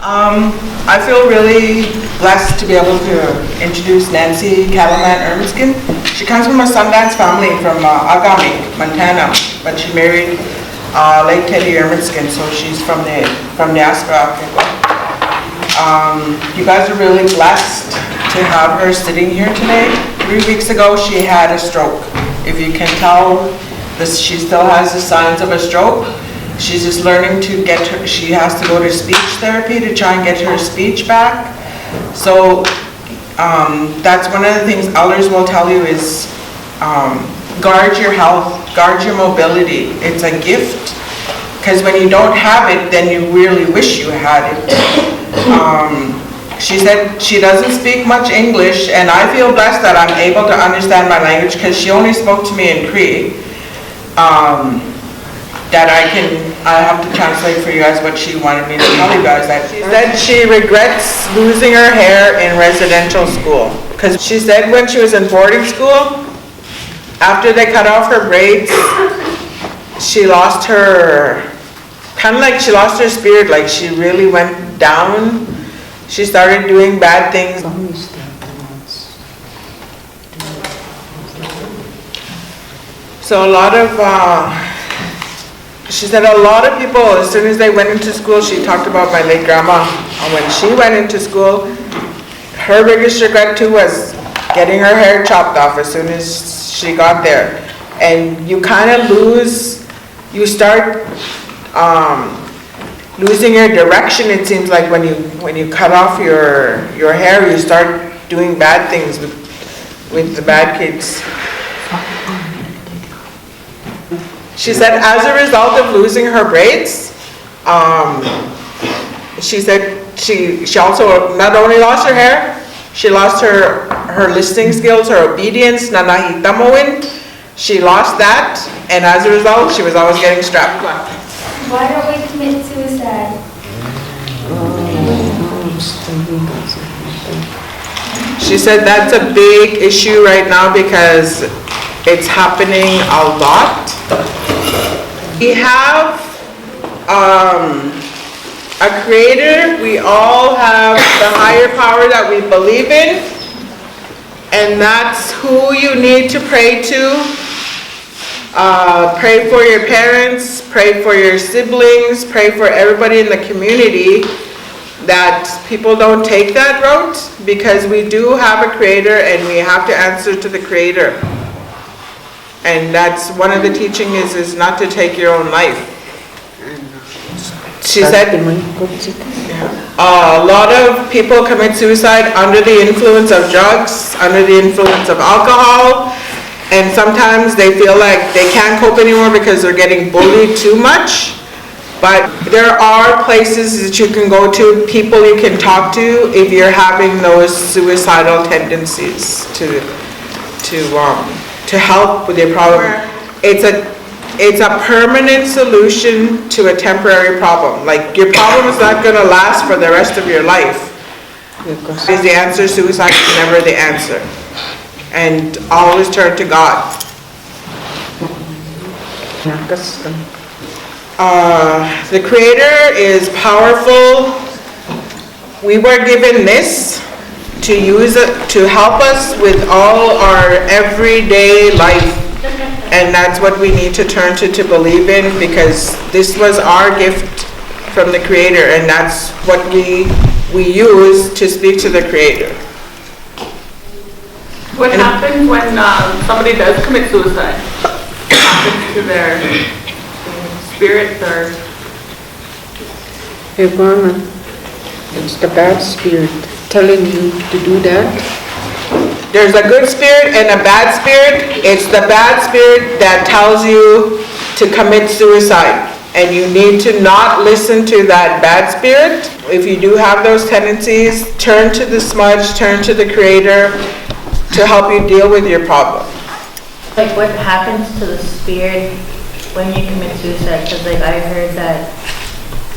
I feel really blessed to be able to introduce Nancy Cattleman Erminskin. She comes from a Sundance family from Agami, Montana, but she married late Teddy Erminskin, so she's from the diaspora. You guys are really blessed to have her sitting here today. 3 weeks ago, she had a stroke. If you can tell, she still has the signs of a stroke. She's just learning to get her, she has to go to speech therapy to try and get her speech back. So that's one of the things elders will tell you is guard your health, guard your mobility. It's a gift, because when you don't have it, then you really wish you had it. She said she doesn't speak much English, and I feel blessed that I'm able to understand my language, because she only spoke to me in Cree. That I have to translate for you guys what she wanted me to tell you guys. That she said she regrets losing her hair in residential school, because she said when she was in boarding school, after they cut off her braids, she lost her, kind of like she lost her spirit, like she really went down. She started doing bad things. So a lot of she said a lot of people, as soon as they went into school, she talked about my late grandma. When she went into school, her biggest regret too was getting her hair chopped off as soon as she got there. And you kind of you start losing your direction, it seems like, when you cut off your hair, you start doing bad things with the bad kids. She said as a result of losing her braids, she said she also not only lost her hair, she lost her listening skills, her obedience, nanahitamoin. She lost that, and as a result, she was always getting strapped. Why don't we commit suicide? She said that's a big issue right now because it's happening a lot. We have a creator. We all have the higher power that we believe in, and that's who you need to pray to. Pray for your parents, pray for your siblings, pray for everybody in the community, that people don't take that route, because we do have a creator and we have to answer to the creator. And that's one of the teaching is not to take your own life. She said a lot of people commit suicide under the influence of drugs, under the influence of alcohol, and sometimes they feel like they can't cope anymore because they're getting bullied too much. But there are places that you can go to, people you can talk to if you're having those suicidal tendencies to help with your problem. It's a permanent solution to a temporary problem. Like, your problem is not going to last for the rest of your life. Is the answer suicide? Is never the answer. And always turn to God. The Creator is powerful. We were given this to use it to help us with all our everyday life, and that's what we need to turn to believe in, because this was our gift from the Creator, and that's what we use to speak to the Creator. What happens when somebody does commit suicide? What happens to their spirits or? It's the bad spirit telling you to do that. There's a good spirit and a bad spirit. It's the bad spirit that tells you to commit suicide, and you need to not listen to that bad spirit. If you do have those tendencies, turn to the smudge, turn to the Creator to help you deal with your problem. Like, what happens to the spirit when you commit suicide? Because like I heard that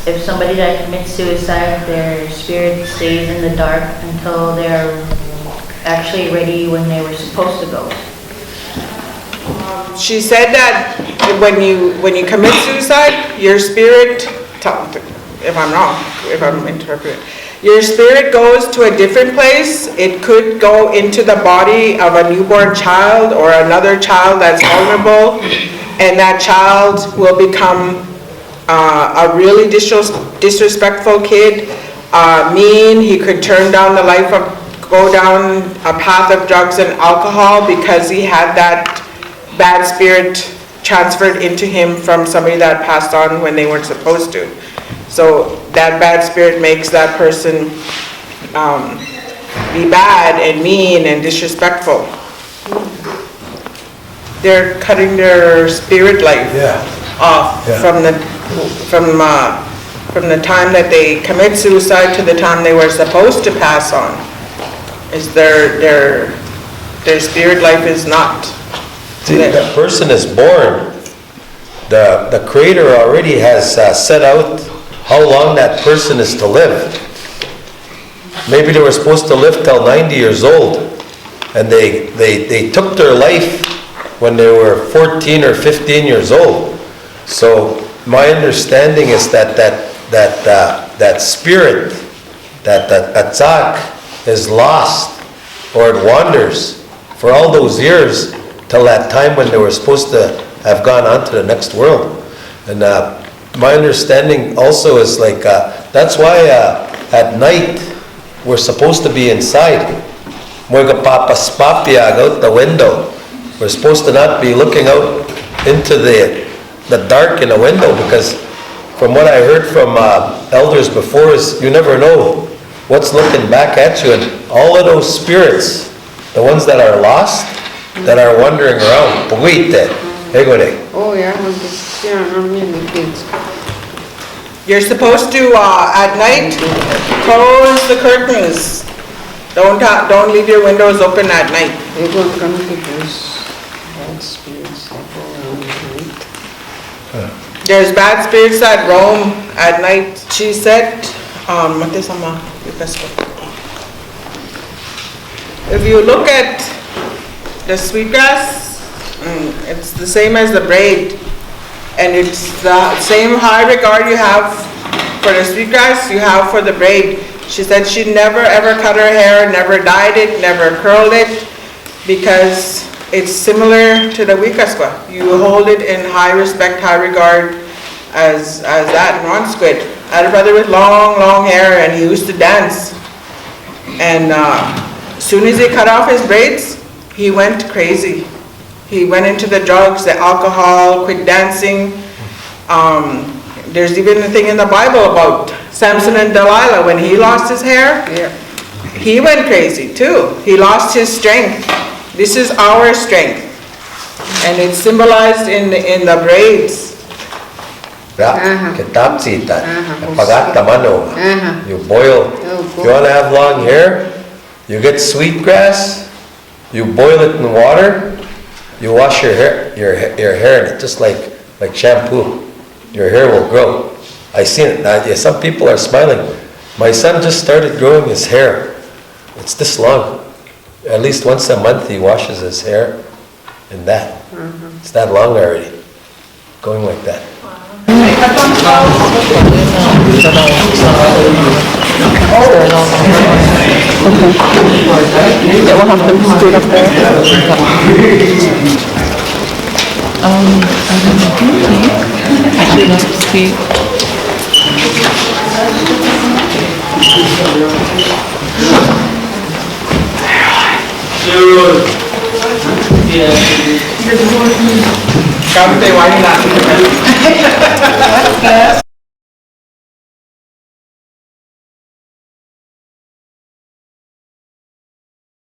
if somebody that commits suicide, their spirit stays in the dark until they're actually ready when they were supposed to go. She said that when you commit suicide, your spirit, if I'm wrong, if I'm interpreting. Your spirit goes to a different place. It could go into the body of a newborn child or another child that's vulnerable, and that child will become a really disrespectful kid, mean. He could turn down the life of, go down a path of drugs and alcohol because he had that bad spirit transferred into him from somebody that passed on when they weren't supposed to. So that bad spirit makes that person be bad and mean and disrespectful. They're cutting their spirit life off from the time that they commit suicide to the time they were supposed to pass on. Is their spirit life is not. See, the person is born. The Creator already has set out how long that person is to live. Maybe they were supposed to live till 90 years old, and they took their life when they were 14 or 15 years old. So my understanding is that spirit, that atzak, is lost, or it wanders for all those years till that time when they were supposed to have gone on to the next world. And my understanding also is like, that's why at night we're supposed to be inside. Out the window. We're supposed to not be looking out into the dark in the window, because from what I heard from elders before is you never know what's looking back at you, and all of those spirits, the ones that are lost, that are wandering around. Oh, yeah, many things. You're supposed to, at night, close the curtains. Don't leave your windows open at night. They will come to those bad spirits that go around at night. There's bad spirits that roam at night. She said, if you look at the sweetgrass, it's the same as the braid. And it's the same high regard you have for the sweetgrass, you have for the braid. She said she never ever cut her hair, never dyed it, never curled it, because it's similar to the wikaswa. You hold it in high respect, high regard as that Ron Squid. I had a brother with long hair, and he used to dance. And as soon as he cut off his braids, he went crazy. He went into the drugs, the alcohol, quit dancing. There's even a thing in the Bible about Samson and Delilah. When he lost his hair, he went crazy too. He lost his strength. This is our strength. And it's symbolized in the braids. You boil. If you want to have long hair, you get sweetgrass, you boil it in water, you wash your hair in it, just like shampoo. Your hair will grow. I seen it. Now, some people are smiling. My son just started growing his hair. It's this long. At least once a month he washes his hair in that. It's that long already. Going like that. Yeah, we'll have them scoot up there. I don't know, see. Why not?